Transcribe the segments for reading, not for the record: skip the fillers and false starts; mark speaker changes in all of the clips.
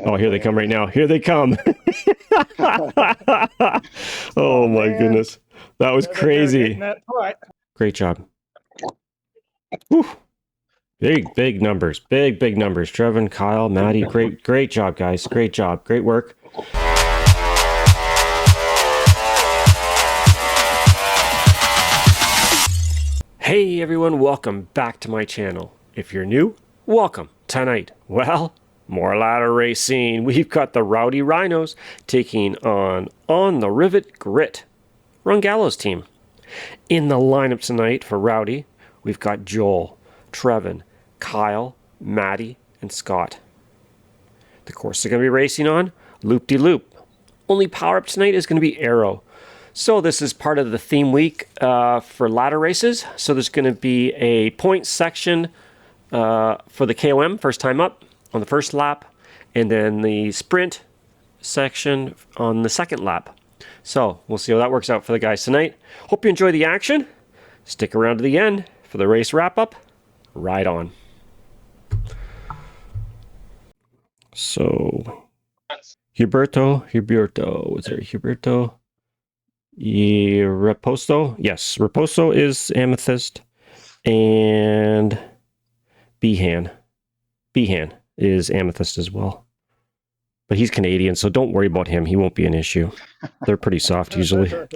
Speaker 1: Oh, here they come right now. Here they come. Oh my goodness. That was crazy. Great job. Whew. Big numbers. Big numbers. Trevin, Kyle, Maddie. Great job, guys. Great job. Great work. Hey everyone, welcome back to my channel. If you're new, welcome. Tonight, well, more ladder racing. We've got the Rowdy Rhinos taking on the Rivet Grit, Ron Gallo's team. In the lineup tonight for Rowdy, we've got Joel, Trevin, Kyle, Maddie, and Scott. The course they're going to be racing on, loop-de-loop. Only power-up tonight is going to be Arrow. So this is part of the theme week for ladder races. So there's going to be a point section for the KOM, first time up, on the first lap, and then the sprint section on the second lap. So we'll see how that works out for the guys tonight. Hope you enjoy the action. Stick around to the end for the race wrap-up. Ride on. So, Huberto, was there Huberto? Raposo, yes, Raposo is Amethyst, and Behan is Amethyst as well. But he's Canadian, so don't worry about him. He won't be an issue. They're pretty soft usually.
Speaker 2: All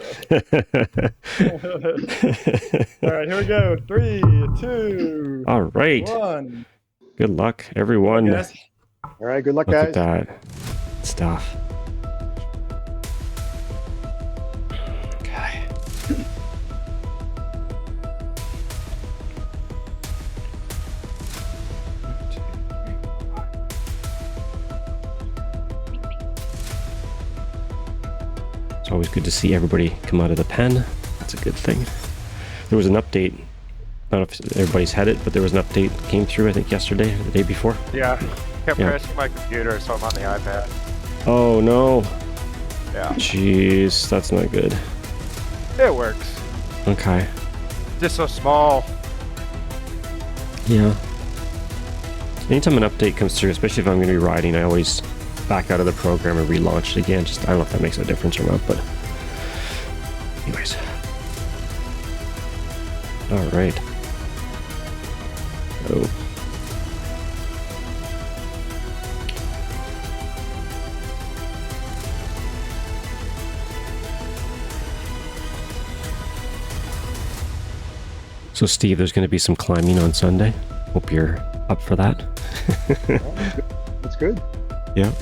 Speaker 2: right, here we go. 3, 2.
Speaker 1: All right.
Speaker 2: 1.
Speaker 1: Good luck, everyone.
Speaker 2: All right, good luck,
Speaker 1: Look
Speaker 2: guys.
Speaker 1: at that stuff. Okay. It's always good to see everybody come out of the pen. That's a good thing. There was an update. I don't know if everybody's had it, but there was an update came through, I think, yesterday or the day before.
Speaker 3: Yeah. Kept crashing my computer, so I'm on the iPad.
Speaker 1: Oh, no.
Speaker 3: Yeah.
Speaker 1: Jeez, that's not good.
Speaker 3: It works.
Speaker 1: Okay.
Speaker 3: Just so small.
Speaker 1: Yeah. Anytime an update comes through, especially if I'm going to be riding, I always back out of the program and relaunch it again. Just, I don't know if that makes a difference or not, but anyways. All right. Oh. So Steve, there's going to be some climbing on Sunday. Hope you're up for that.
Speaker 2: That's good.
Speaker 1: Yeah.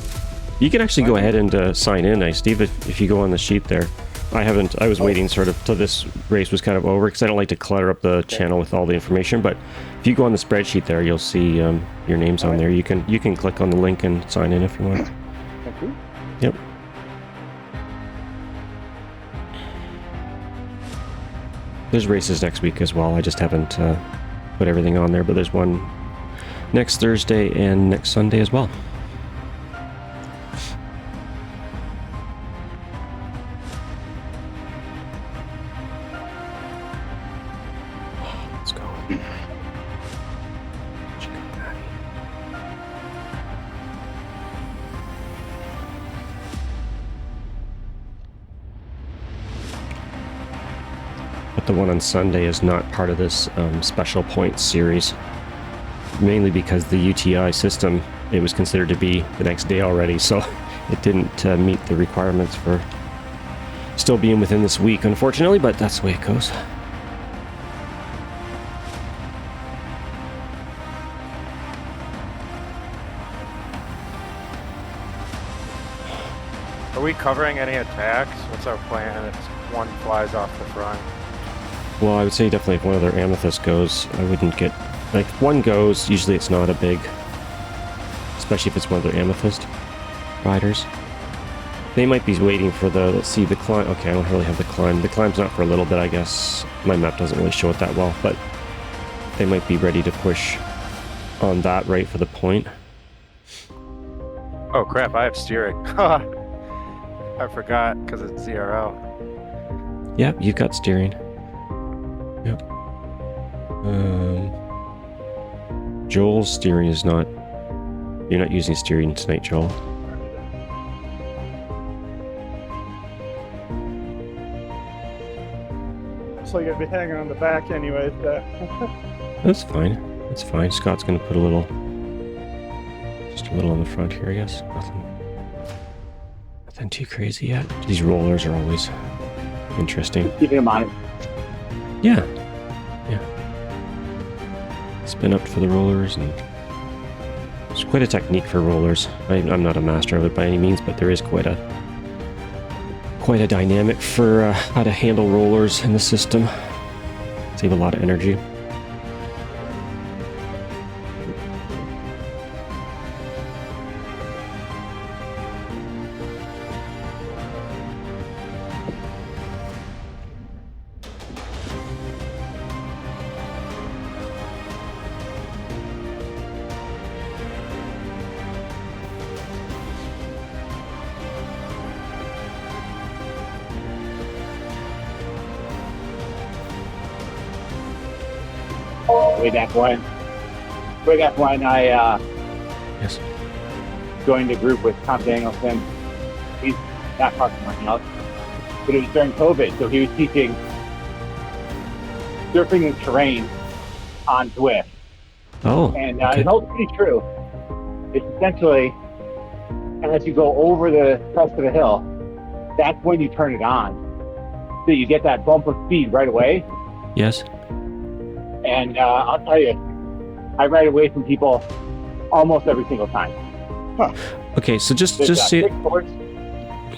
Speaker 1: You can actually go ahead and sign in, Steve, if you go on the sheet there. I was waiting sort of till this race was kind of over because I don't like to clutter up the channel with all the information, but if you go on the spreadsheet there, you'll see your names on there. You can click on the link and sign in if you want.
Speaker 2: Thank you.
Speaker 1: Yep. There's races next week as well. I just haven't put everything on there, but there's one next Thursday and next Sunday as well. Let's go. But the one on Sunday is not part of this special points series, mainly because the UTI system, it was considered to be the next day already, so it didn't meet the requirements for still being within this week, unfortunately, but that's the way it goes.
Speaker 3: Are we covering any attacks? What's our plan if one flies off the front?
Speaker 1: Well, I would say definitely if one of their Amethyst goes, I wouldn't get... Like, if one goes, usually it's not a big... Especially if it's one of their Amethyst riders. They might be waiting for the... Let's see, the climb... Okay, I don't really have the climb. The climb's not for a little bit, I guess. My map doesn't really show it that well, but... They might be ready to push on that right for the point.
Speaker 3: Oh crap, I have steering. I forgot because it's ZRL.
Speaker 1: Yep, you've got steering. Yep. Joel's steering is not You're not using steering tonight, Joel.
Speaker 2: So you're gonna be hanging on the back anyway. So.
Speaker 1: That's fine. That's fine. Scott's gonna put a little, just a little on the front here, I guess. Nothing too crazy yet. These rollers are always interesting.
Speaker 4: Keeping in mind.
Speaker 1: Yeah. Yeah. Spin up for the rollers, and it's quite a technique for rollers. I'm not a master of it by any means, but there is quite a dynamic for how to handle rollers in the system. Save a lot of energy.
Speaker 4: Way back when I
Speaker 1: Yes.
Speaker 4: joined a group with Tom Danielson. He's not talking right now, but it was during COVID, so he was teaching surfing and terrain on Zwift.
Speaker 1: Oh.
Speaker 4: And
Speaker 1: okay.
Speaker 4: it holds pretty true. It's essentially, as you go over the crest of the hill, that's when you turn it on. So you get that bump of speed right away.
Speaker 1: Yes.
Speaker 4: And I'll tell you, I ride away from people almost every single time.
Speaker 1: Okay, so just
Speaker 4: There's,
Speaker 1: see.
Speaker 4: quick force.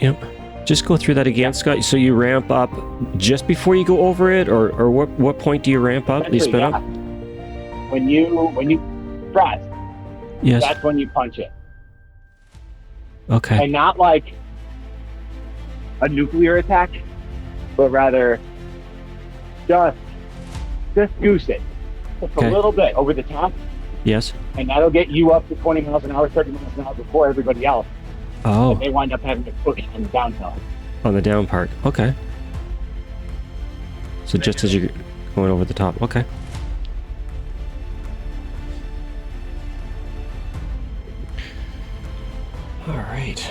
Speaker 1: Yep. Just go through that again, Scott. So you ramp up just before you go over it, or what point do you ramp up? Do you spin up?
Speaker 4: When you press,
Speaker 1: Yes.
Speaker 4: that's when you punch it.
Speaker 1: Okay.
Speaker 4: And not like a nuclear attack, but rather just goose it. Just
Speaker 1: Okay.
Speaker 4: a little bit over the top,
Speaker 1: Yes.
Speaker 4: and that'll get you up to 20 miles an hour, 30 miles an hour before everybody else.
Speaker 1: Oh,
Speaker 4: They wind up having to push on the downhill.
Speaker 1: on the down part. Okay. So just as you're going over the top. Okay. All right.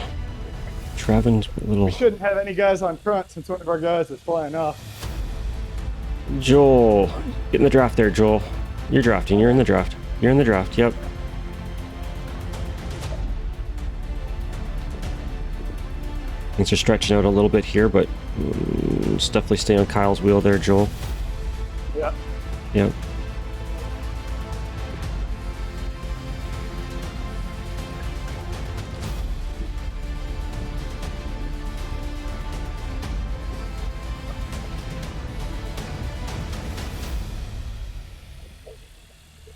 Speaker 1: Trevin's a little.
Speaker 2: We shouldn't have any guys on front since one of our guys is flying off.
Speaker 1: Joel, get in the draft there, Joel. You're drafting. You're in the draft. You're in the draft. Yep. Things are stretching out a little bit here, but just definitely stay on Kyle's wheel there, Joel.
Speaker 2: Yeah.
Speaker 1: Yep.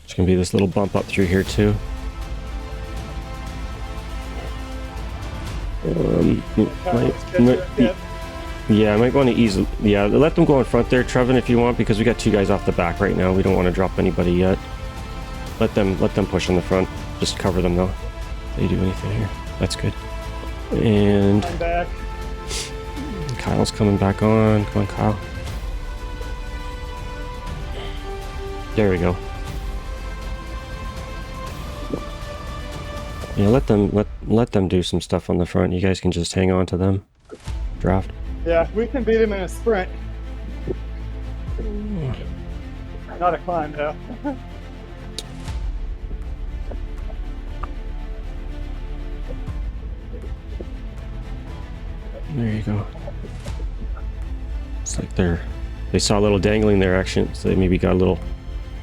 Speaker 1: There's gonna be this little bump up through here too. Yeah, I might want to ease. Yeah, let them go in front there, Trevin, if you want, because we got two guys off the back right now. We don't want to drop anybody yet. Let them push in the front. Just cover them though. If they do anything here, that's good. And
Speaker 2: I'm back.
Speaker 1: Kyle's coming back on. Come on, Kyle. There we go. Yeah, let them do some stuff on the front. You guys can just hang on to them. Draft.
Speaker 2: Yeah, we can beat him in a sprint. Not a climb, though.
Speaker 1: There you go. It's like they saw a little dangling there action, so they maybe got a little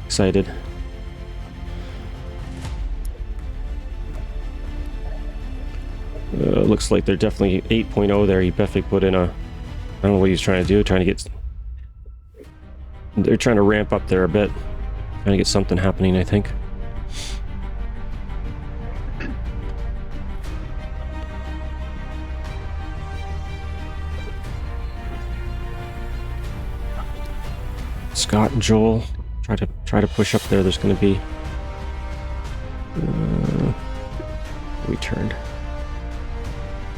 Speaker 1: excited. Looks like they're definitely 8.0 there. He definitely put in a, I don't know what he's trying to do, they're trying to ramp up there a bit. Trying to get something happening, I think. Scott and Joel try to push up there. There's going to be we turned.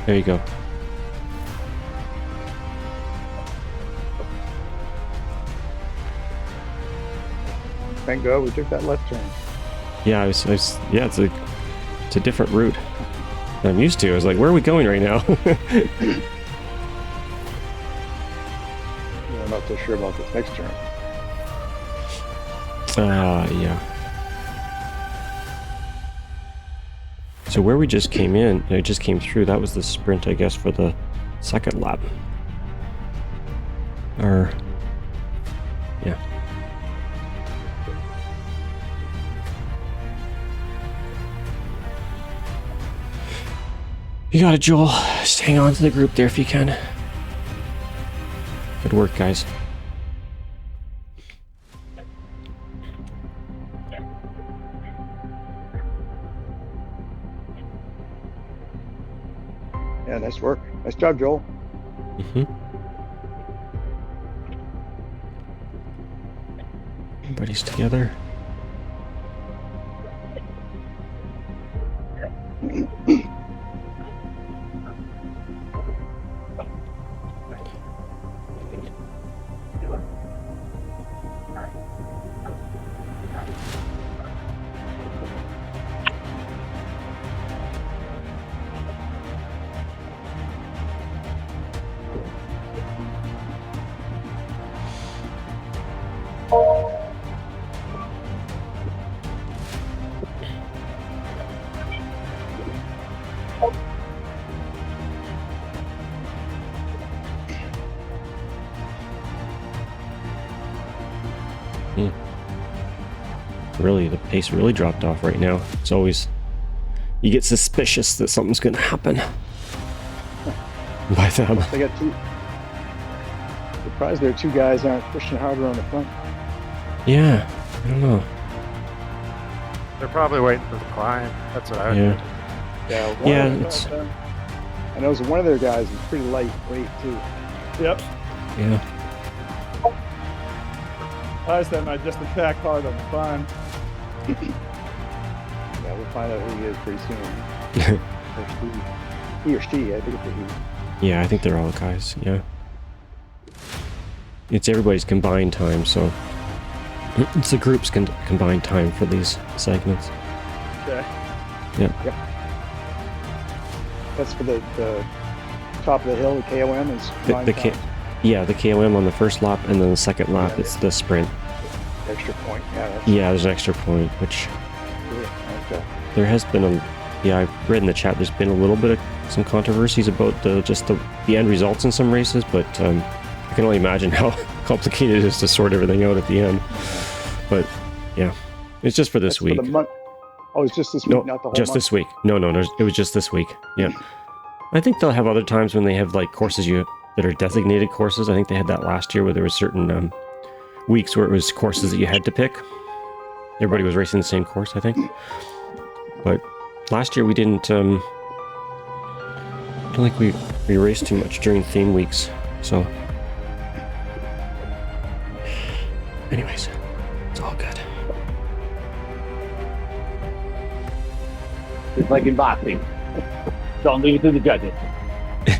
Speaker 1: There you go.
Speaker 2: Thank God we took that left turn.
Speaker 1: Yeah, yeah, it's a It's a different route than I'm used to. I was like, where are we going right now?
Speaker 2: Yeah, I'm not so sure about this next turn.
Speaker 1: Yeah. So where we just came in, I just came through, that was the sprint, I guess, for the second lap. Or, yeah. You got it, Joel. Just hang on to the group there if you can. Good work, guys.
Speaker 2: Yeah, nice work. Nice job, Joel.
Speaker 1: Everybody's together. Really, the pace really dropped off right now. It's always, you get suspicious that something's going to happen by them.
Speaker 2: They got two. Surprised there are two guys aren't pushing harder on the front.
Speaker 1: Yeah, I don't know.
Speaker 3: They're probably waiting for the climb. That's what I would do.
Speaker 2: Yeah,
Speaker 1: Yeah,
Speaker 2: of them,
Speaker 1: it's-
Speaker 2: I know one of their guys is pretty lightweight too.
Speaker 5: Yep.
Speaker 1: Yeah.
Speaker 5: I said I just attack hard on the climb.
Speaker 2: Yeah, we'll find out who he is pretty soon. Or he or she, I think it's a he.
Speaker 1: Yeah, I think they're all guys, yeah. It's everybody's combined time, so it's the group's combined time for these segments.
Speaker 5: Okay.
Speaker 2: That's for the top of the hill, the KOM is
Speaker 1: The KOM on the first lap, and then the second lap,
Speaker 2: Yeah,
Speaker 1: it's the sprint.
Speaker 2: extra point. Yeah, that's
Speaker 1: Yeah, there's an extra point, which
Speaker 2: cool. Okay.
Speaker 1: there has been yeah, I've read in the chat, there's been a little bit of some controversies about the end results in some races, but I can only imagine how complicated it is to sort everything out at the end. But yeah, it's just for this
Speaker 2: That's
Speaker 1: week.
Speaker 2: For the month. Oh, it's just this week,
Speaker 1: No,
Speaker 2: not the whole
Speaker 1: just
Speaker 2: month.
Speaker 1: this week. No, it was just this week. Yeah. I think they'll have other times when they have like courses that are designated courses. I think they had that last year where there were certain weeks where it was courses that you had to pick. Everybody was racing the same course, I think. But last year we didn't. I don't think we raced too much during theme weeks. So, anyways, it's all good.
Speaker 4: It's like in boxing. Don't leave it to the judges.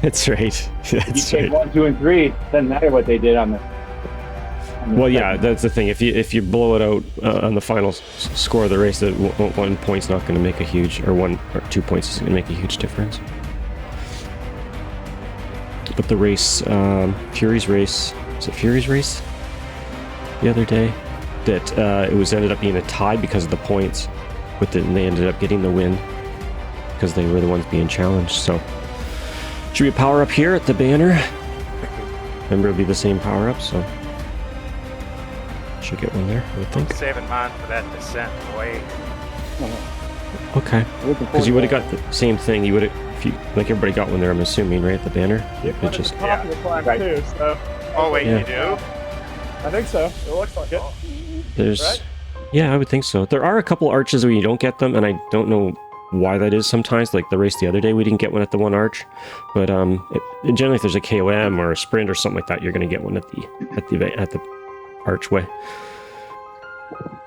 Speaker 1: That's right.
Speaker 4: You
Speaker 1: That's
Speaker 4: take
Speaker 1: right.
Speaker 4: 1, 2, and 3. Doesn't matter what they did on the.
Speaker 1: Well, yeah, that's the thing. If you blow it out on the final score of the race, that 1 point's not going to make a huge, or 1 or 2 points is going to make a huge difference. But the race, Fury's race, was it Fury's race the other day? That it was ended up being a tie because of the points, and they ended up getting the win because they were the ones being challenged. So, should be a power up here at the banner. Remember, it'll be the same power up, so should get one there, I would think.
Speaker 3: Saving mine for that descent away.
Speaker 1: Okay. Because you would have got the same thing. You would have, if you like, everybody got one there. I'm assuming, right, at the banner.
Speaker 5: You
Speaker 1: It
Speaker 5: put
Speaker 1: just
Speaker 5: it at the top of the climb
Speaker 4: Right.
Speaker 5: too, so
Speaker 3: Oh wait,
Speaker 1: Yeah.
Speaker 3: you do?
Speaker 5: I think so. It looks like it.
Speaker 1: there's,
Speaker 5: Right?
Speaker 1: yeah, I would think so. There are a couple arches where you don't get them, and I don't know why that is. Sometimes, like the race the other day, we didn't get one at the one arch, but generally, if there's a KOM or a sprint or something like that, you're going to get one at the archway.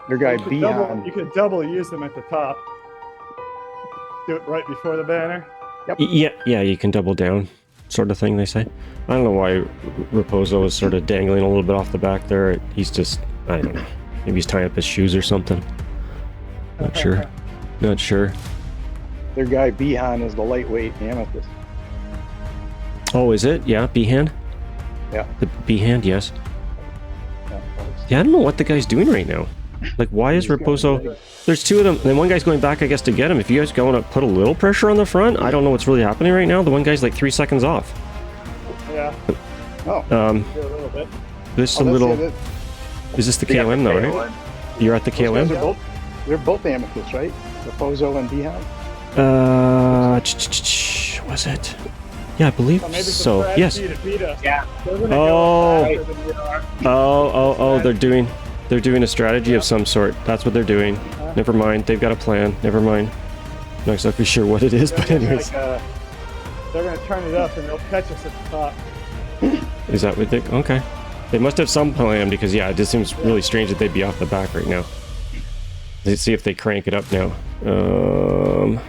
Speaker 2: Your guy
Speaker 5: You could double-
Speaker 2: Behan.
Speaker 5: you could double use them at the top. Do it right before the banner.
Speaker 1: Yeah, you can double down, sort of thing. They say. I don't know why Raposo is sort of dangling a little bit off the back there. He's just, I don't know. Maybe he's tying up his shoes or something. Not sure.
Speaker 2: Their guy Behan is the lightweight amethyst.
Speaker 1: Oh, is it? Yeah, B-hand?
Speaker 2: Yeah.
Speaker 1: The B-hand, yes.
Speaker 2: Yeah.
Speaker 1: Yeah, I don't know what the guy's doing right now. Like, why is
Speaker 2: He's got
Speaker 1: Raposo...
Speaker 2: legs.
Speaker 1: There's two of them, and one guy's going back, I guess, to get him. If you guys want to put a little pressure on the front, I don't know what's really happening right now. The one guy's like 3 seconds off.
Speaker 5: Yeah.
Speaker 2: Oh,
Speaker 5: Do a little bit.
Speaker 1: This
Speaker 2: oh,
Speaker 1: a
Speaker 2: that's
Speaker 1: little...
Speaker 2: it.
Speaker 1: Is this the KOM, though, right? You're at the
Speaker 2: Those guys
Speaker 1: KOM?
Speaker 2: are they're both amethysts, right? Raposo and Behan.
Speaker 1: Was it? Yeah, I believe
Speaker 5: Or maybe some
Speaker 1: so. Yes.
Speaker 5: strategy to beat us.
Speaker 4: Yeah.
Speaker 5: They're gonna
Speaker 1: Oh.
Speaker 5: go faster than we are.
Speaker 1: Oh, they're doing a strategy of some sort. That's what they're doing. Never mind, they've got a plan. Never mind. Not exactly sure what it is, but
Speaker 5: They're gonna,
Speaker 1: anyways.
Speaker 5: like, they're gonna turn it up and they'll catch us at the top.
Speaker 1: Is that what they... Okay. They must have some plan because, yeah, it just seems really strange that they'd be off the back right now. Let's see if they crank it up now.
Speaker 2: Yeah.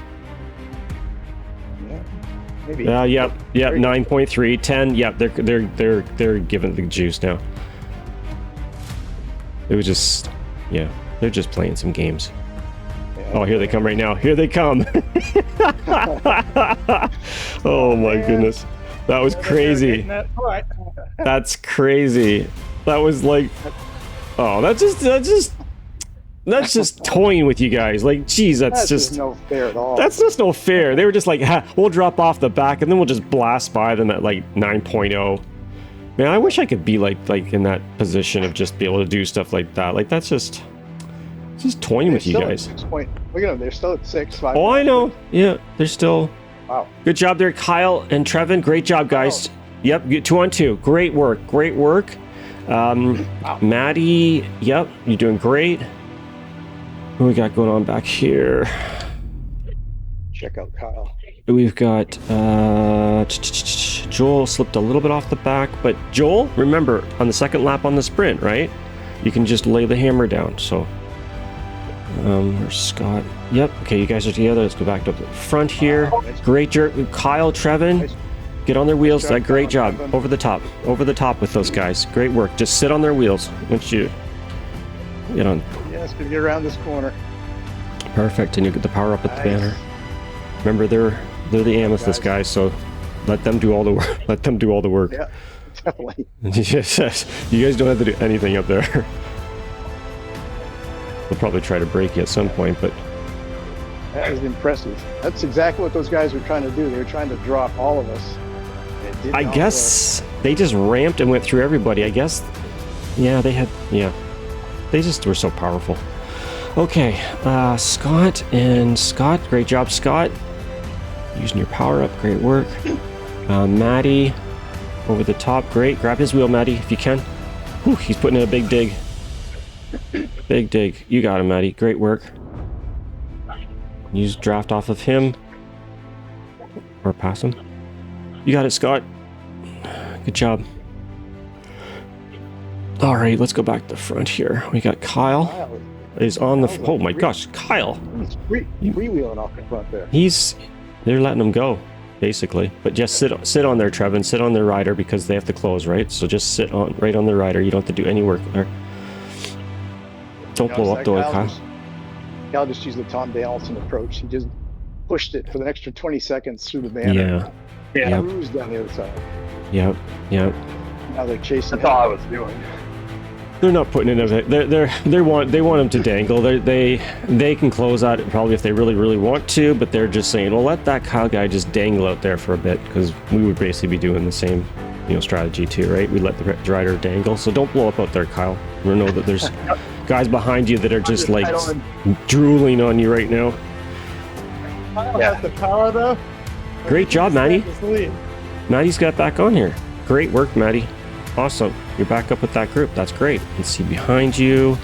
Speaker 2: Maybe.
Speaker 1: Yep, 9.3, 10. Yep, they're giving the juice now. It was just, yeah, they're just playing some games. Oh, here they come right now. Here they come. Oh my goodness. That was crazy.
Speaker 5: Getting that foot.
Speaker 1: That's crazy. That was like, oh, that's just toying with you guys. Like, geez, that's just
Speaker 2: no fair at all.
Speaker 1: That's just no fair. They were just like, ha, we'll drop off the back and then we'll just blast by them at like 9.0. Man, I wish I could be like in that position of just be able to do stuff like that. Like, that's just toying
Speaker 2: They're
Speaker 1: with you
Speaker 2: still at
Speaker 1: guys.
Speaker 2: 6 point. Look at them. They're still at 6. 5.
Speaker 1: Oh, I know. Yeah, they're still.
Speaker 2: Wow.
Speaker 1: Good job there, Kyle and Trevin. Great job, guys. Yep, 2 on 2. Great work. Great work. Maddie, yep, you're doing great. What we got going on back here?
Speaker 2: Check out Kyle.
Speaker 1: We've got Joel slipped a little bit off the back, but Joel, remember, on the second lap on the sprint, right? You can just lay the hammer down. So, where's Scott? Yep. Okay, you guys are together. Let's go back to the front here. Great jerk, Kyle, Trevin. Get on their wheels. Great job. Over the top with those guys. Great work. Just sit on their wheels once you get on.
Speaker 2: Yes, to get around this corner.
Speaker 1: Perfect, and you get the power up at the banner. Remember, they're the amethyst guys, so let them do all the work. Let them do all the work.
Speaker 2: Yeah, definitely.
Speaker 1: Yes, you guys don't have to do anything up there. They'll probably try to break you at some point, but
Speaker 2: That was impressive. That's exactly what those guys were trying to do. They were trying to drop all of us. It did
Speaker 1: I
Speaker 2: not
Speaker 1: guess they just ramped and went through everybody. I guess, yeah, they just were so powerful. Okay, Scott, great job, Scott. Using your power up, great work. Maddie, over the top, great. Grab his wheel, Maddie, if you can. Whew, he's putting in a big dig. Big dig. You got him, Maddie. Great work. Use draft off of him. Or pass him. You got it, Scott. Good job. All right, let's go back to the front here. We got Kyle. Is on the... Oh my gosh, Kyle.
Speaker 2: He's freewheeling off the front there.
Speaker 1: They're letting him go, basically. But just sit on there, Trevin. Sit on their rider because they have to close, right? So just sit right on the rider. You don't have to do any work there. Don't blow up though, Kyle.
Speaker 2: Kyle just used the Tom Donaldson approach. He just pushed it for the extra 20 seconds through the banner.
Speaker 1: Yeah.
Speaker 2: Cruised down the other side.
Speaker 1: Yep.
Speaker 2: Now they're chasing.
Speaker 4: That's all I was doing.
Speaker 1: They're not putting it in. They want him to dangle. They can close out it probably if they really want to, but they're just saying, well, let that Kyle guy just dangle out there for a bit because we would basically be doing the same, strategy too, right? We let the rider dangle. So don't blow up out there, Kyle. We know that there's guys behind you that are just like drooling on you right now.
Speaker 5: Kyle has the power though.
Speaker 1: Great job, Maddie.
Speaker 5: This lead.
Speaker 1: Maddie's got back on here. Great work, Maddie. Awesome. You're back up with that group. That's great. Let's see behind you.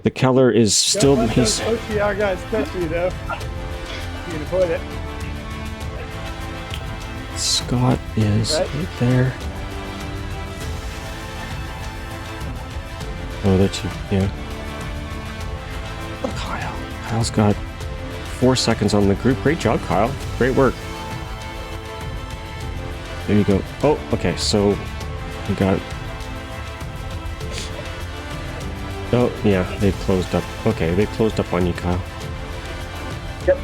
Speaker 1: The Keller is still...
Speaker 5: Don't let those OTR guys touch you though. You can avoid it.
Speaker 1: Scott is right there. Oh, that's you. Yeah. Kyle's got 4 seconds on the group. Great job, Kyle. Great work. There you go. Oh, okay, so we got... Oh, yeah, they closed up. Okay, they closed up on you, Kyle.
Speaker 4: Yep.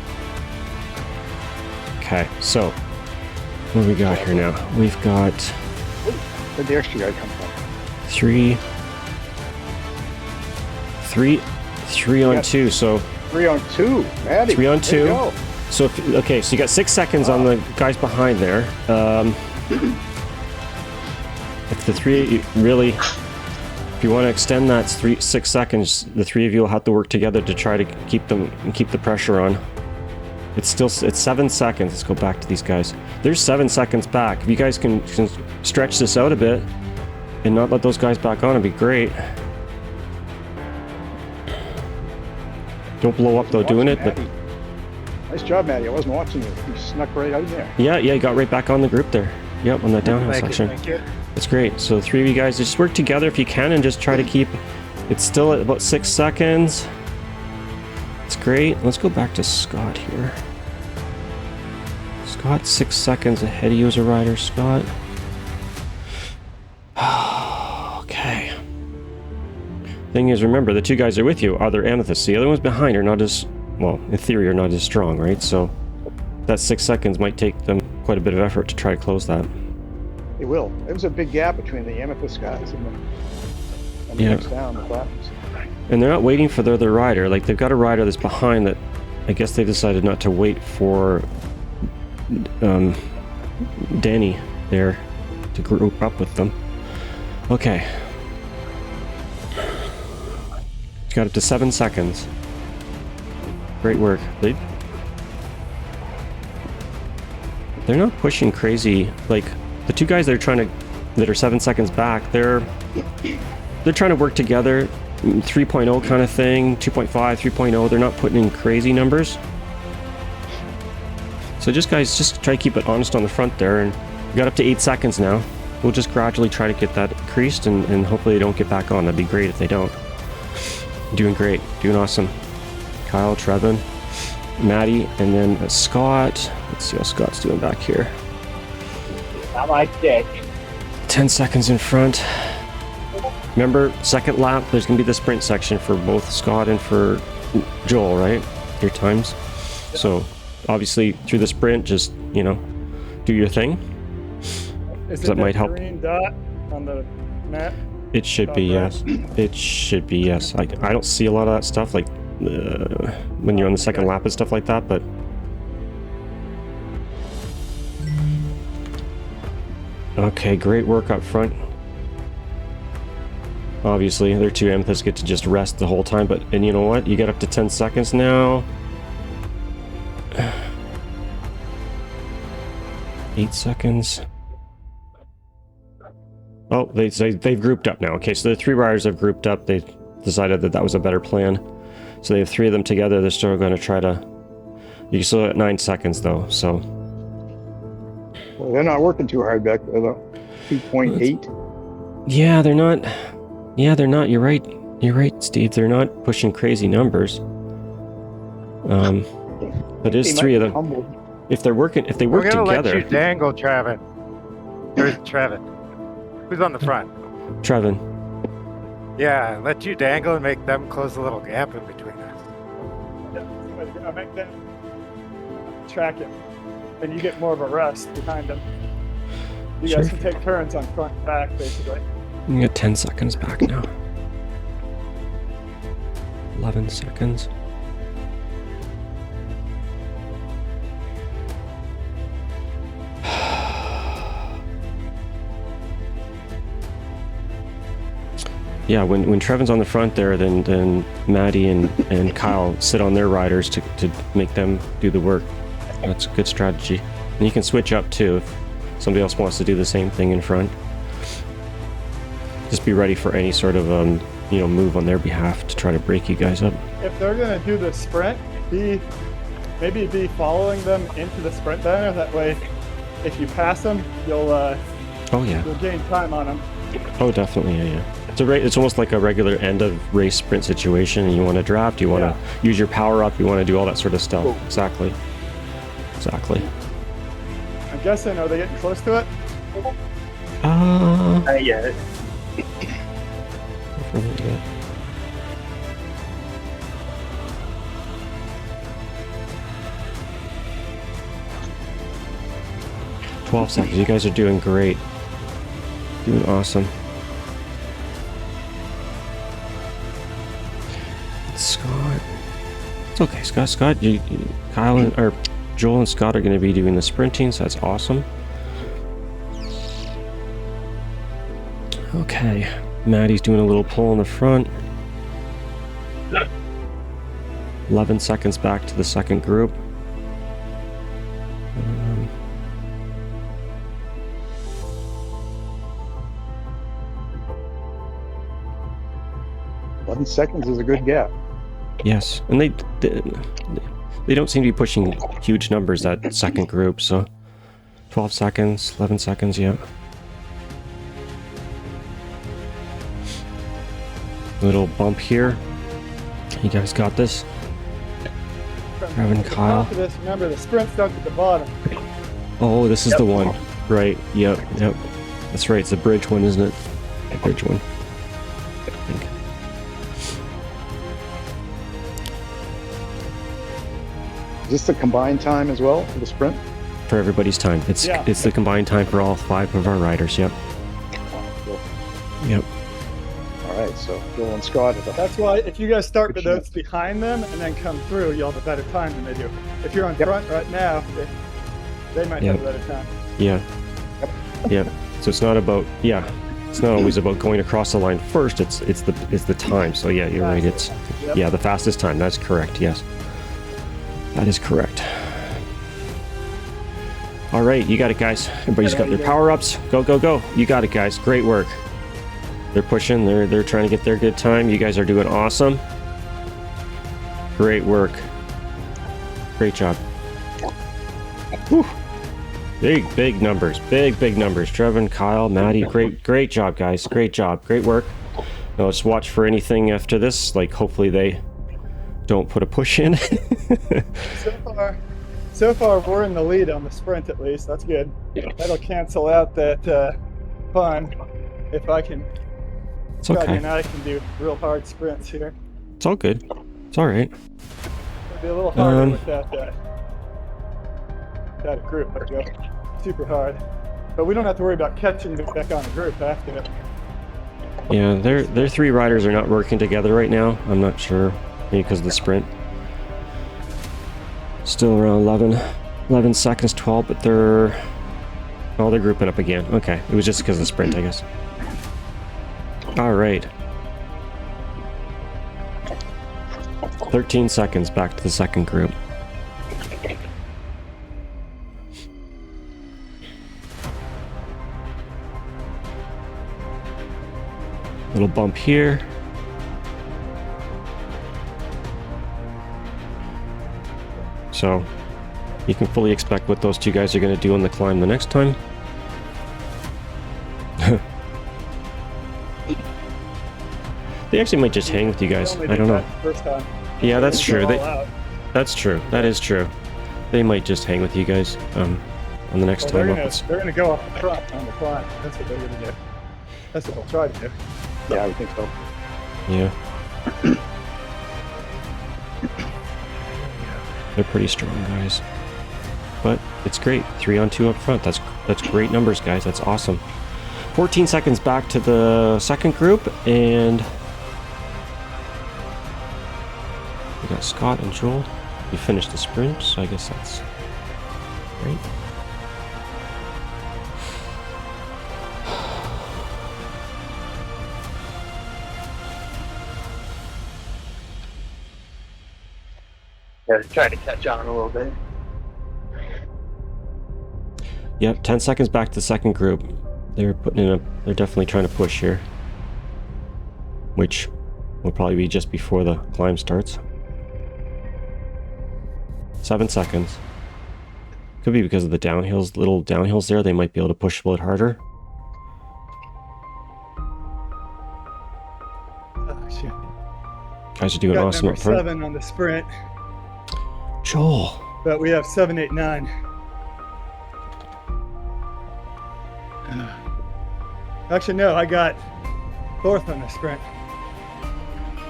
Speaker 1: Okay, so what do we got here now? We've got
Speaker 2: Where'd the extra guy come from?
Speaker 1: three on
Speaker 2: Yeah.
Speaker 1: 2. So
Speaker 2: 3 on 2. Maddie.
Speaker 1: 3 on
Speaker 2: there you
Speaker 1: 2.
Speaker 2: go.
Speaker 1: So okay, so you got 6 seconds on the guys behind there. If the three really, if you want to extend that 6 seconds, the three of you will have to work together to try to keep the pressure on. It's 7 seconds. Let's go back to these guys. There's 7 seconds back. If you guys can stretch this out a bit and not let those guys back on, it'd be great. Don't blow up though doing it, but
Speaker 2: Maddie. Nice job, Maddie. I wasn't watching you. You snuck right out there.
Speaker 1: yeah, you got right back on the group there. Yep, on that downhill
Speaker 3: Thank you,
Speaker 1: section.
Speaker 3: thank you.
Speaker 1: That's great. So the 3 of you guys just work together if you can and just try to keep it still at about 6 seconds. It's great. Let's go back to Scott here. Scott, 6 seconds ahead of you as a rider, Scott. Okay. Thing is, remember, the 2 guys are with you are their amethysts. The other ones behind are not as, well, in theory, are not as strong, right? So that 6 seconds might take them quite a bit of effort to try to close that.
Speaker 2: It will. There was a big gap between the amethyst guys and the
Speaker 1: Yeah.
Speaker 2: next down, the platinums.
Speaker 1: And they're not waiting for their other rider. Like, they've got a rider that's behind that I guess they decided not to wait for Danny there to group up with them. Okay. Got up to 7 seconds. Great work. They're not pushing crazy. Like, the 2 guys that are 7 seconds back, they're trying to work together. 3.0 kind of thing, 2.5, 3.0. They're not putting in crazy numbers. So just try to keep it honest on the front there. And we got up to 8 seconds now. We'll just gradually try to get that increased and hopefully they don't get back on. That'd be great if they don't. Doing great. Doing awesome. Kyle, Trevin, Maddie, and then Scott. Let's see how Scott's doing back here.
Speaker 4: Not my dick.
Speaker 1: 10 seconds in front. Remember, second lap, there's going to be the sprint section for both Scott and for Joel, right? Your times. So, obviously, through the sprint, just, do your thing.
Speaker 5: Is
Speaker 1: That might help.
Speaker 5: Green dot on the map?
Speaker 1: It should be, yes. It should be, yes. I don't see a lot of that stuff, like, when you're on the second lap and stuff like that, but... Okay, great work up front. Obviously, their 2 amethysts get to just rest the whole time, and you know what? You get up to 10 seconds now. 8 seconds. Oh, they've grouped up now. Okay, so the 3 riders have grouped up. They decided that was a better plan. So they have 3 of them together. They're still going to try to... You still at 9 seconds, though, so...
Speaker 2: Well, they're not working too hard back there, though. 2.8.
Speaker 1: Yeah, they're not. Yeah, they're not. You're right. You're right, Steve. They're not pushing crazy numbers. But it's 3 of them.
Speaker 2: Humbled.
Speaker 1: If they work
Speaker 3: We're gonna
Speaker 1: together.
Speaker 3: let you dangle, Trevin. There's Trevin. Who's on the front?
Speaker 1: Trevin.
Speaker 3: Yeah, let you dangle and make them close a little gap in between us.
Speaker 5: I make them track him, and you get more of a rest behind him. You guys
Speaker 1: Sure.
Speaker 5: can take turns on front and back, basically.
Speaker 1: You got 10 seconds back now. 11 seconds. Yeah, when Trevin's on the front there, then Maddie and Kyle sit on their riders to make them do the work. That's a good strategy. And you can switch up too if somebody else wants to do the same thing in front. Just be ready for any sort of move on their behalf to try to break you guys up.
Speaker 5: If they're gonna do the sprint, maybe be following them into the sprint banner. That way, if you pass them, you'll gain time on them.
Speaker 1: Oh, definitely, yeah. It's almost like a regular end of race sprint situation, and you want to draft, you want to use your power up, you want to do all that sort of stuff.
Speaker 2: Cool.
Speaker 1: Exactly.
Speaker 5: I'm guessing, are they getting close to it?
Speaker 4: Yeah.
Speaker 1: 12 seconds. You guys are doing great. Doing awesome. Scott. It's okay, Scott. Kyle or Joel and Scott are going to be doing the sprinting, so that's awesome. Okay. Maddie's doing a little pull in the front. 11 seconds back to the second group.
Speaker 2: 11 seconds is a good gap.
Speaker 1: Yes, and they don't seem to be pushing huge numbers, that second group, so 12 seconds, 11 seconds, yeah. Little bump here. You guys got this. Kevin, Kyle.
Speaker 5: Remember, the sprint starts at the bottom.
Speaker 1: Oh, this is the one. Right, yep. That's right, it's the bridge one, isn't it? The bridge one. I think.
Speaker 2: Is this the combined time as well for the sprint?
Speaker 1: For everybody's time. It's the combined time for all 5 of our riders, yep.
Speaker 2: Cool.
Speaker 1: Yep.
Speaker 2: All right, so Joel and Scott.
Speaker 5: That's why if you guys start with those behind them and then come through, you'll have a better time than they do. If you're on front right now, they might have a better time.
Speaker 1: Yeah. Yeah. So it's not about it's not always about going across the line first. It's the time. So yeah, you're right. It's the fastest time. That's correct. Yes. That is correct. All right, you got it, guys. Everybody's got their power-ups. Go, go, go. You got it, guys. Great work. They're pushing. They're trying to get their good time. You guys are doing awesome. Great work. Great job. Whew. Big numbers. Big numbers. Trevin, Kyle, Maddie. Great job, guys. Great job. Great work. Now let's watch for anything after this. Like, hopefully they don't put a push in.
Speaker 5: So far, we're in the lead on the sprint at least. That's good.
Speaker 1: Yeah.
Speaker 5: That'll cancel out that fun if I can.
Speaker 1: It's okay.
Speaker 5: And I can do real hard sprints here.
Speaker 1: It's all good. It's all right.
Speaker 5: It'll be a little harder with that group. I go super hard, but we don't have to worry about catching back on the group after.
Speaker 1: Yeah, their 3 riders are not working together right now. I'm not sure, maybe because of the sprint. Still around 11 seconds, 12, but they're grouping up again. Okay, it was just because of the sprint, I guess. All right. 13 seconds back to the second group. Little bump here. So you can fully expect what those 2 guys are going to do on the climb the next time. They actually might just hang with you guys. I don't know. Yeah, that's true. That's true. That is true. They might just hang with you guys on the next time.
Speaker 5: They're going to go off the front on the climb. That's what they're going to do. That's what they'll try to do.
Speaker 2: Yeah, I think so.
Speaker 1: Yeah. They're pretty strong guys. But it's great. 3 on 2 up front. That's great numbers, guys. That's awesome. 14 seconds back to the second group, and we got Scott and Joel. We finished the sprint, so I guess that's great.
Speaker 4: They're trying to catch on a little bit.
Speaker 1: Yep, 10 seconds back to the second group. They're definitely trying to push here, which will probably be just before the climb starts. 7 seconds. Could be because of the downhills, little downhills there. They might be able to push a little harder.
Speaker 5: Oh, shit.
Speaker 1: Guys are doing awesome up front.
Speaker 5: 7 on the sprint.
Speaker 1: Joel.
Speaker 5: But we have 7, 8, 9. Actually, no, I got 4th on the sprint.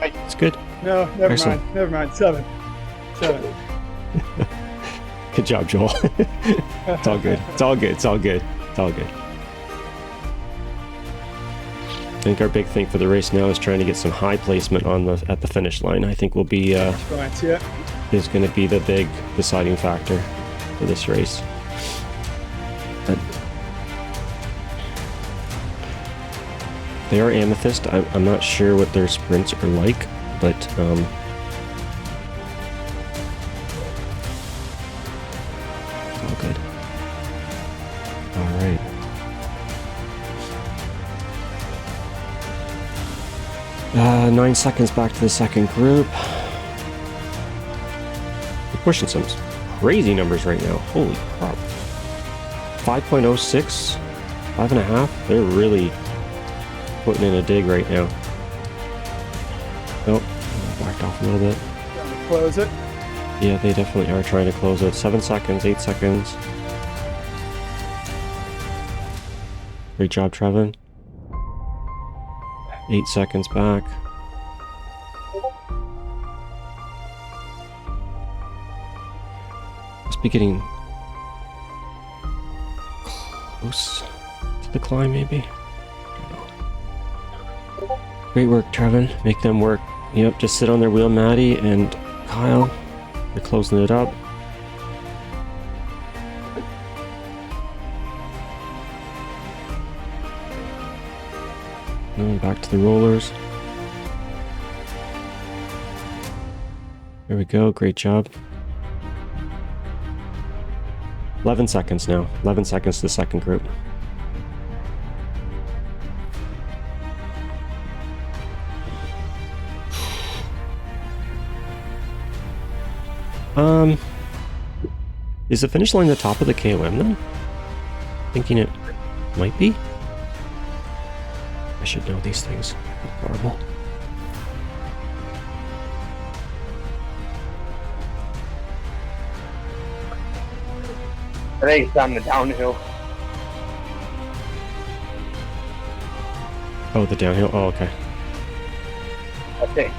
Speaker 1: It's good.
Speaker 5: No, never
Speaker 1: Excellent.
Speaker 5: mind. Never mind. 7.
Speaker 1: Good job, Joel. It's all good. It's all good. It's all good. It's all good. I think our big thing for the race now is trying to get some high placement on at the finish line. I think will be is going to be the big deciding factor for this race. But they are amethyst. I'm not sure what their sprints are like, but all good. All right. Uh, 9 seconds back to the second group. We're pushing some crazy numbers right now. Holy crap. 5.06, 5.5. They're really putting in a dig right now. Nope, backed off a little bit.
Speaker 5: Trying to close it.
Speaker 1: Yeah, they definitely are trying to close it. 7 seconds, 8 seconds. Great job, Trevin. 8 seconds back. Must be getting close to the climb, maybe. Great work, Trevin. Make them work. Yep, just sit on their wheel, Maddie and Kyle. They're closing it up. And back to the rollers. There we go. Great job. 11 seconds now. 11 seconds to the second group. Is the finish line the top of the KOM then? Thinking it might be. I should know these things. Horrible.
Speaker 4: I think it's on the downhill.
Speaker 1: Oh, the downhill. Oh, okay.
Speaker 4: I think.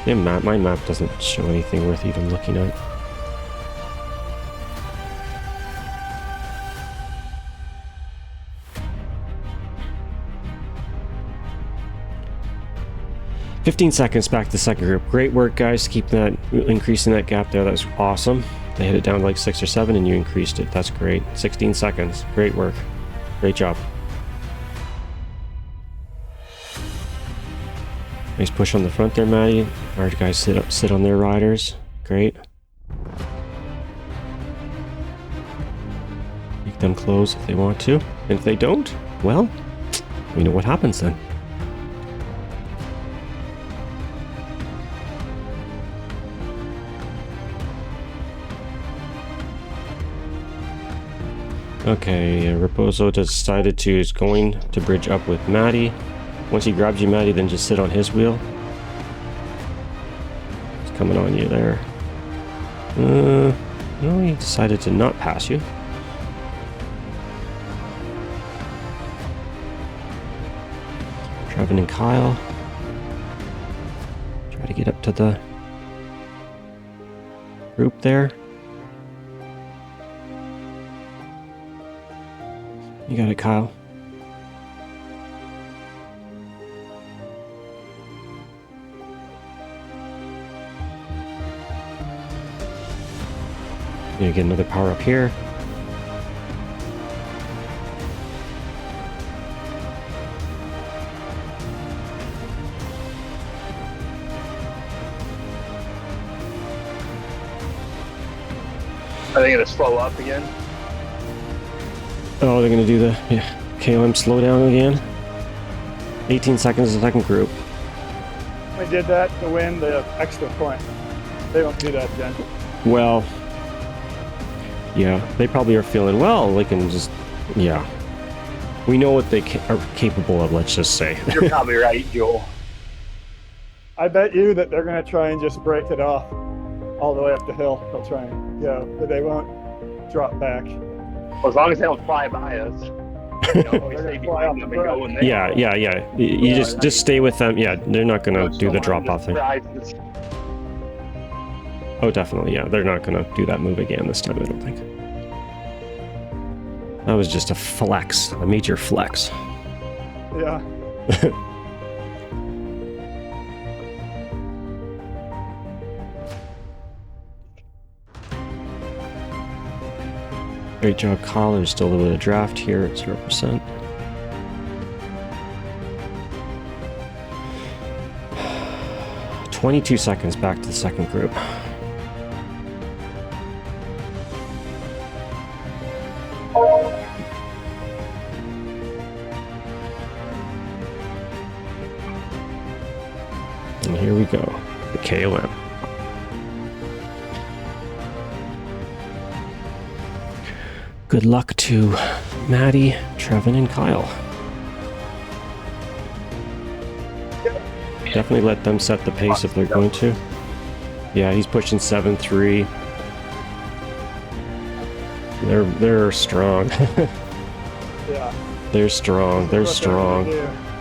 Speaker 1: Yeah, my map doesn't show anything worth even looking at. "15 seconds back to the second group. Great work, guys. Keep that, increasing that gap there. That was awesome. They hit it down to like 6 or 7 and you increased it. That's great. 16 seconds. Great work. Great job. Nice push on the front there, Maddie. Our guys sit on their riders. Great. Make them close if they want to. And if they don't, well, we know what happens then. Okay, Raposo decided is going to bridge up with Maddie. Once he grabs you, Maddie, then just sit on his wheel. He's coming on you there. No, he decided to not pass you. Trevin and Kyle. Try to get up to the group there. You got it, Kyle. Gonna get another power up here.
Speaker 4: Are they gonna slow up again?
Speaker 1: Oh, they're gonna do the KOM slow down again. 18 seconds the second group.
Speaker 5: We did that to win the extra point. They don't do that again.
Speaker 1: Well, yeah, they probably are feeling, well, they can just, yeah. We know what they are capable of, let's just say.
Speaker 4: You're probably right, Joel.
Speaker 5: I bet you that they're going to try and just break it off all the way up the hill. They'll try and go, but they won't drop back.
Speaker 4: Well, as long as they don't fly by us. You know, we stay behind them and go when they
Speaker 1: Yeah. You just stay with them. Yeah, they're not going to do the drop-off thing. Oh, definitely, yeah. They're not going to do that move again this time, I don't think. That was just a flex, a major flex.
Speaker 5: Yeah.
Speaker 1: Great job, Kyle. There's still a little bit of draft here at 0%. "22 seconds back to the second group." And here we go, the KOM. Good luck to Maddie, Trevin, and Kyle. Definitely let them set the pace if they're going to. Yeah, he's pushing 7.3. They're strong.
Speaker 5: Yeah.
Speaker 1: They're strong. They're strong.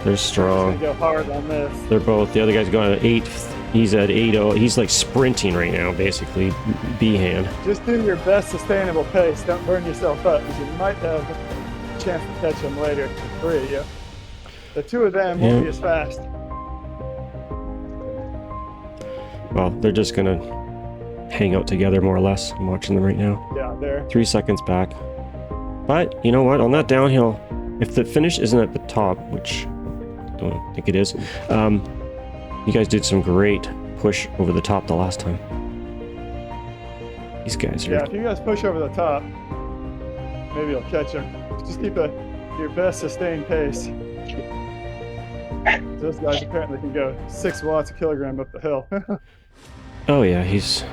Speaker 1: They're strong.
Speaker 5: Go hard on this.
Speaker 1: They're both. The other guy's going at 8. He's at 8.0. He's like sprinting right now, basically. B-hand.
Speaker 5: Just do your best sustainable pace. Don't burn yourself up, because you might have a chance to catch them later. Three of you. The two of them won't be as fast.
Speaker 1: Well, they're just gonna hang out together more or less. I'm watching them right now.
Speaker 5: Yeah, there.
Speaker 1: 3 seconds back. But you know what? On that downhill, if the finish isn't at the top, which I don't think it is, you guys did some great push over the top the last time. These guys are...
Speaker 5: Yeah, if you guys push over the top, maybe you'll catch them. Just keep your best sustained pace. Those guys apparently can go 6 watts a kilogram up the hill.
Speaker 1: Oh yeah, he's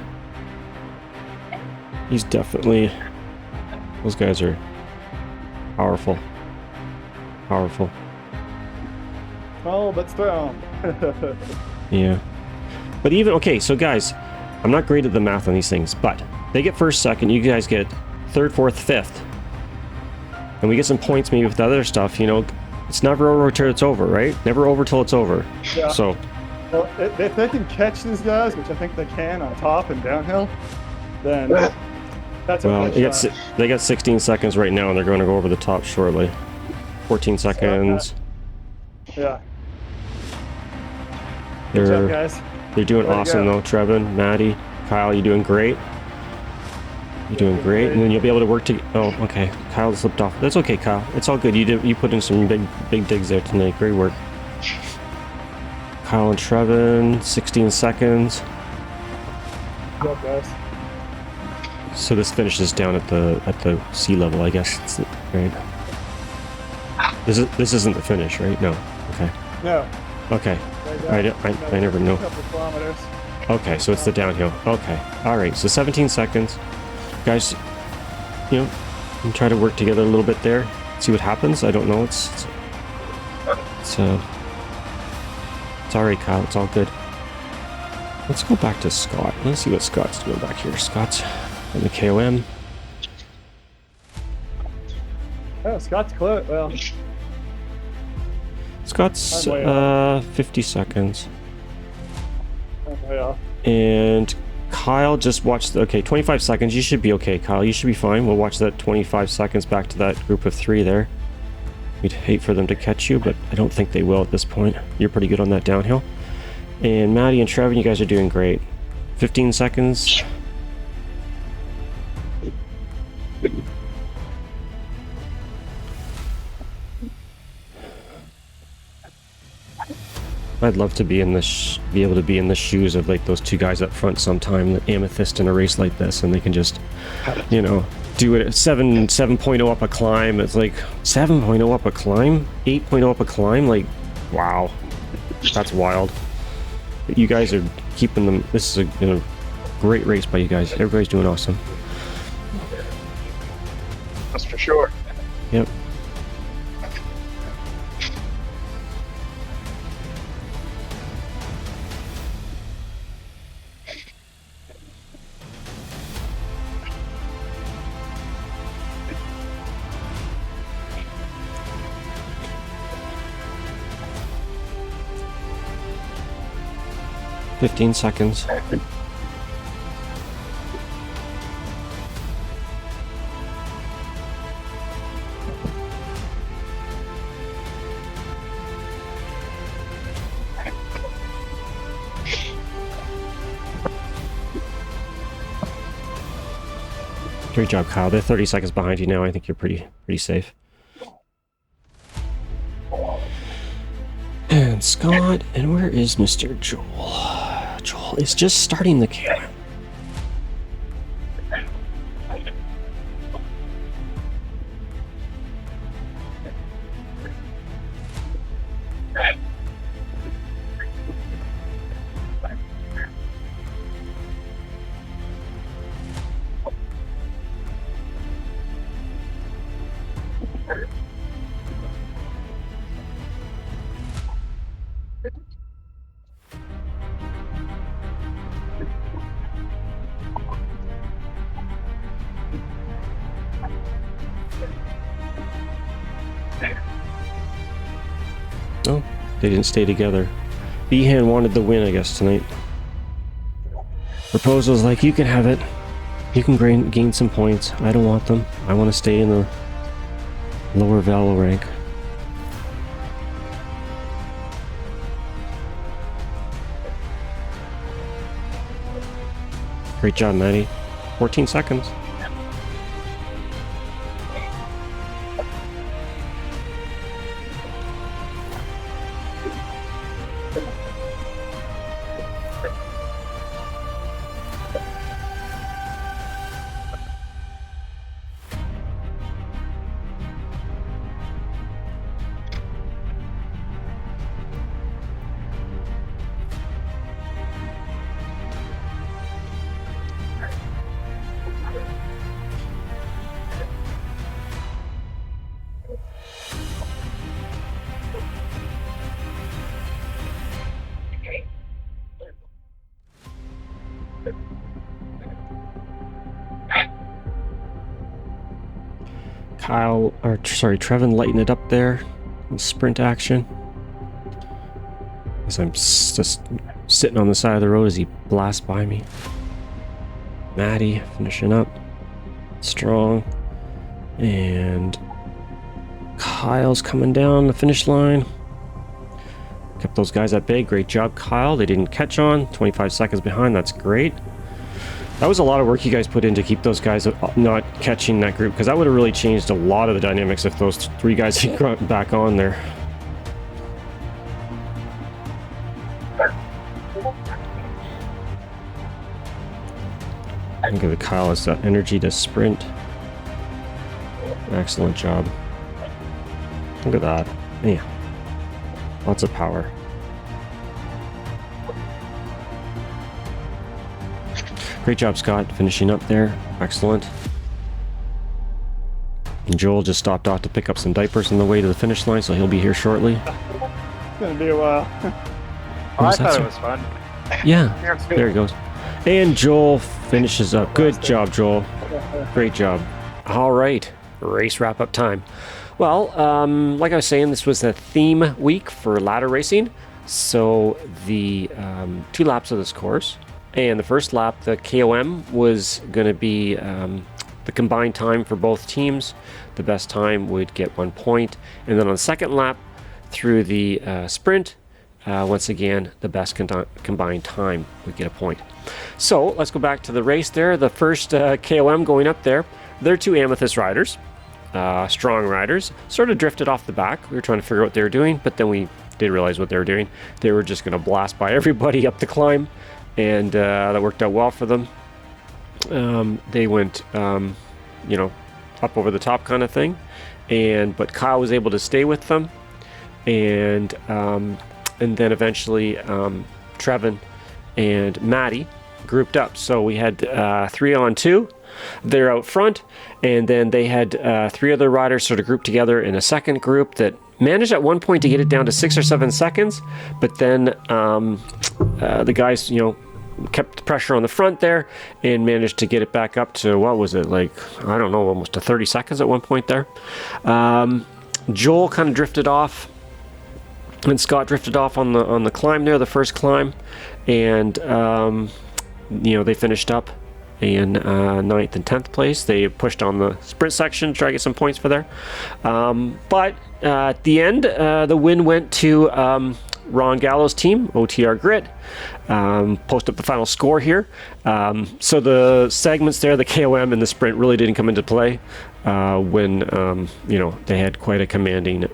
Speaker 1: definitely... Those guys are powerful. Powerful.
Speaker 5: Small but strong.
Speaker 1: Yeah. But even... Okay, so guys, I'm not great at the math on these things, but they get first, second, you guys get third, fourth, fifth. And we get some points maybe with the other stuff, you know. It's never over till it's over, right? Never over till it's over.
Speaker 5: Yeah.
Speaker 1: So...
Speaker 5: Well, if they can catch these guys, which I think they can on top and downhill, then that's a
Speaker 1: well,
Speaker 5: good shot.
Speaker 1: they got 16 seconds right now, and they're going to go over the top shortly. 14 seconds.
Speaker 5: Yeah. Good job, guys.
Speaker 1: They're doing awesome, though. Trevin, Maddie, Kyle, you're doing great. You're doing great, and then you'll be able to work to... Oh, okay. Kyle slipped off. That's okay, Kyle. It's all good. You put in some big digs there tonight. Great work. Kyle and Trevin, 16 seconds.
Speaker 5: Good job, guys.
Speaker 1: So this finishes down at the sea level, I guess. Right. This isn't the finish, right? No. Okay.
Speaker 5: No.
Speaker 1: Okay. I never know.
Speaker 5: A couple kilometers.
Speaker 1: Okay, so it's the downhill. Okay. All right. So 17 seconds, guys. You know, and try to work together a little bit there. See what happens. I don't know. It's all right, Kyle. It's all good. Let's go back to Scott. Let's see what Scott's doing back here. Scott's in the KOM.
Speaker 5: Oh, Scott's close. Well,
Speaker 1: Scott's 50 seconds.
Speaker 5: I'm way off.
Speaker 1: And Kyle just watched... Okay, 25 seconds. You should be okay, Kyle. You should be fine. We'll watch that 25 seconds back to that group of 3 there. We'd hate for them to catch you, but I don't think they will at this point. You're pretty good on that downhill. And Maddie and Trevin, you guys are doing great. 15 seconds. I'd love to be in be able to be in the shoes of like those 2 guys up front sometime, the Amethyst in a race like this, and they can just, you know, do it at 7.0 up a climb. It's like 7.0 up a climb, 8.0 up a climb. Like, wow, that's wild. But you guys are keeping them. This is a great race by you guys. Everybody's doing awesome.
Speaker 2: That's for sure.
Speaker 1: Yep. ...15 seconds. Great job, Kyle. They're 30 seconds behind you now. I think you're pretty safe. And Scott, and where is Mr. Joel? Joel is just starting the camera. Oh, they didn't stay together. Behan wanted the win, I guess, tonight. Proposal's like, you can have it. You can gain some points. I don't want them. I want to stay in the lower Valo rank. Great job, Maddie. 14 seconds. Trevin lighting it up there. Sprint action. As I'm just sitting on the side of the road as he blasts by me. Maddie finishing up. Strong. And Kyle's coming down the finish line. Kept those guys at bay. Great job, Kyle. They didn't catch on. 25 seconds behind. That's great. That was a lot of work you guys put in to keep those guys not catching that group, because that would have really changed a lot of the dynamics if those three guys had got back on there. I think that Kyle has the energy to sprint. Excellent job. Look at that. Man, lots of power. Great job, Scott, finishing up there. Excellent. And Joel just stopped off to pick up some diapers on the way to the finish line, so he'll be here shortly.
Speaker 2: It's gonna be a while.
Speaker 3: I thought it was fun.
Speaker 1: Yeah, there he goes. And Joel finishes up. Good job, Joel. Great job. All right, race wrap-up time. Well, like I was saying, this was a theme week for ladder racing. So the 2 laps of this course. And the first lap, the KOM, was going to be the combined time for both teams. The best time would get 1 point. And then on the second lap, through the sprint, once again, the best combined time would get a point. So let's go back to the race there. The first KOM going up there, they're 2 Amethyst riders, strong riders. Sort of drifted off the back. We were trying to figure out what they were doing, but then we did realize what they were doing. They were just going to blast by everybody up the climb. And that worked out well for them. They went, up over the top kind of thing, but Kyle was able to stay with them, and then eventually Trevin and Maddie grouped up. So we had 3 on 2. They're out front, and then they had 3 other riders sort of grouped together in a second group that managed at one point to get it down to 6 or 7 seconds, but then the guys, kept the pressure on the front there and managed to get it back up to, what was it, like, I don't know, almost to 30 seconds at one point there. Joel kind of drifted off, and Scott drifted off on the climb there, the first climb, and they finished up in 9th and 10th place. They pushed on the sprint section to try to get some points for there. But at the end, the win went to Ron Gallo's team, OTR Grit. Post up the final score here. So the segments there, the KOM and the sprint, really didn't come into play when they had quite a commanding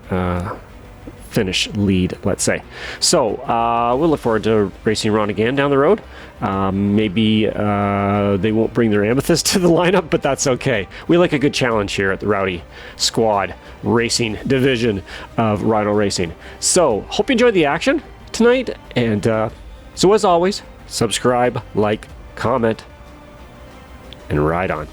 Speaker 1: finish lead, let's say. So we'll look forward to racing Ron again down the road. Maybe they won't bring their Amethyst to the lineup, but that's okay. We like a good challenge here at the Rowdy Squad Racing Division of Rhino Racing. So hope you enjoyed the action tonight, and so as always, subscribe, like, comment, and ride on.